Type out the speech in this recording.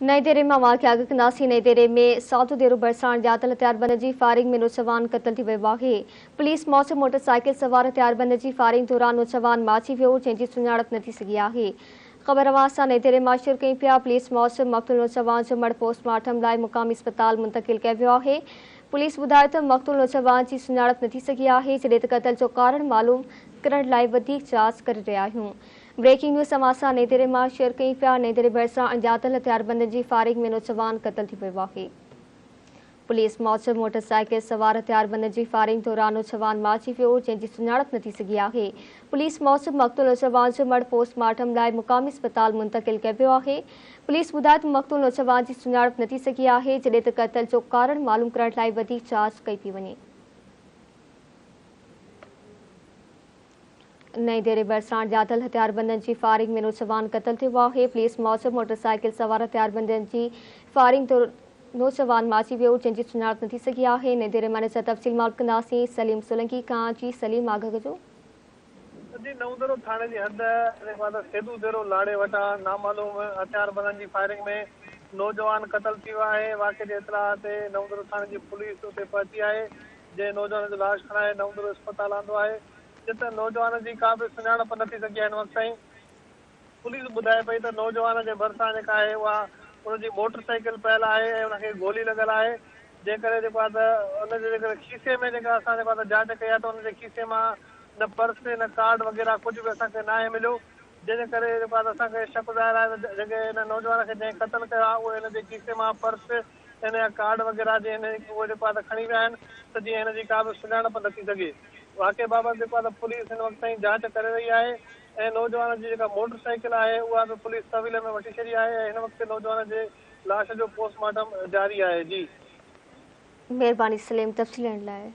नई देरे में वाक़िआ कंदासीं। नई देरे में साधु देरो बरसाण जातल हथियारबंद जी फायरिंग में नौजवान क़त्ल थी वियो आहे। पुलिस मौत मोटरसाइकिल सवार हथियारबंद जी फायरिंग दौरान नौजवान माची वियो, जंहिंजी सुञाणप न थी सघी आहे। ख़बर अवां नई देरे मां शुरू कई पिया। पुलिस मौत मक़तूल नौजवान जो मड़ पोस्टमार्टम लाइ मुक़ामी अस्पताल मुंतक़िल कयो वियो आहे। पुलिस ॿुधाए त मक़तूल नौजवान जी सुञाणप न थी सघी आहे, जॾहिं त क़त्ल जो कारण मालूम करण लाइ वधीक जांच करे रहिया आहियूं। ब्रेकिंग न्यूज़ अवां नई देरे मां शेयर कई पिया। नई देरे भरिसां अणॼातल हथियारबंद जी फायरिंग में नौजवान क़त्ल थी वियो आहे। पुलिस मौत मोटरसाइकिल सवार हथियारबंद जी फायरिंग दौरान नौजवान माची वियो, जंहिंजी सुञाणप न थी सघी आहे। पुलिस मौत मक़तूल नौजवान जो मड़ पोस्टमार्टम लाइ मुक़ामी अस्पताल मुंतक़िल कयो वियो आहे। पुलिस ॿुधाए त मक़तूल नौजवान जी सुञाणप न थी सघी आहे, जॾहिं त क़त्ल जो कारण मालूम करण लाइ वधीक जांच कई पई वञे। नई देरे भरिसाण जातल हथियारबंदनि जी फायरिंग में नौजवान क़त्ल थियो आहे। पुलिस मौत मोटरसाइकिल सवार हथियारबंदनि जी फायरिंग नौजवान माची वियो, जंहिंजी सुञाणप न थी सघी आहे। नई देरे मां तफ़सील मालूम कंदासीं सलीम सोलंकी खां। जी सलीम, आगाह कजो। जी नवदरो थाने की हद सेदू देरो लाड़े वटा नामालूम हथियारबंदनि जी फायरिंग में नौजवान क़त्ल थियो आहे। वाक़े जे इतला ते नवदरो थाने की पुलिस उते पहुची आहे, जे नौजवान जो लाश खणाए नवदरो अस्पताल आंदो आहे, जिते नौजवान जी का बि सुञाणप न थी सघी आहे। हिन वक़्त ताईं पुलिस ॿुधाए पई त नौजवान जे भरिसां जेका आहे उहा उनजी मोटरसाइकिल पियल आहे ऐं उनखे गोली लॻल आहे। जंहिं करे जेको आहे त उनजे जेकर खीसे में जेका असां जेको आहे जांच कई आहे त उनजे खीसे मां न पर्स न कार्ड वग़ैरह कुझु बि असांखे न आहे मिलियो, जंहिंजे करे जेको आहे असांखे शक ज़ाहिर आहे त जेके हिन नौजवान खे जंहिं क़त्ल कयो आहे उहे हिन जे खीसे मां पर्स हिन जा कार्ड वग़ैरह जे उहे जेको आहे त खणी विया आहिनि, त जीअं हिन जी का बि सुञाणप न थी सघे। वाक़े बाबति जेको आहे त पुलिस हिन वक़्त ताईं जांच करे रही आहे ऐं नौजवान जी जेका मोटरसाइकिल आहे उहा बि पुलिस तहवील में वठी छॾी आहे ऐं हिन वक़्तु नौजवान जे लाश जो पोस्टमार्टम जारी आहे। जी महिरबानी सलीम तफ़सीलनि लाइ।